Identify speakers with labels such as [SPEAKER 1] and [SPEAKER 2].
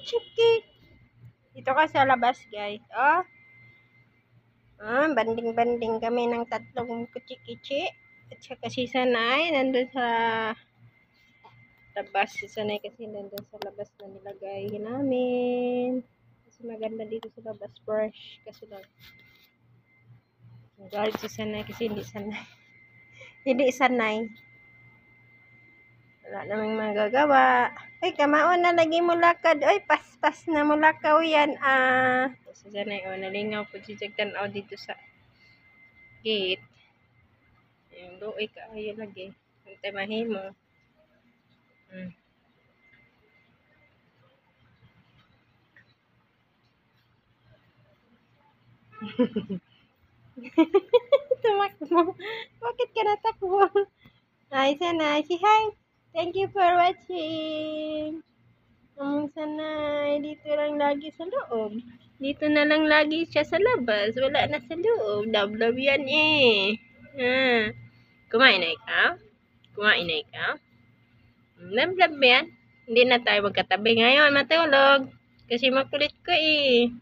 [SPEAKER 1] kuchiki. Dito ka sa labas, guys. Oh. Banding-banding kami ng tatlong kuchikichi. At saka si Sanay, nandun sa labas. Si Sanay kasi nandun sa labas na nilagay namin. Kasi maganda dito sa labas. Fresh. Kasi lang. Galit si Sanay kasi hindi sanay. Hindi sanay. Wala namang magagawa. Ay, kamaon na lagi mo lakad. Ay, paspas na mo lakaw yan. So, sanay, nalingaw po si Jagtanaw dito sa gate. Yung doy ka, ayun lagi. Antay mahimo. Tumakbo. Bakit ka natakbo? Ay, sanay. Si hi. Thank you for watching. Sanay, dito lang lagi sa loob. Dito na lang lagi siya sa labas. Wala na sa loob. Love yan eh. Kumain na ikaw? Kumain na ikaw? Love yan? Hindi na tayo magkatabi ngayon. Matulog. Kasi makulit ko eh.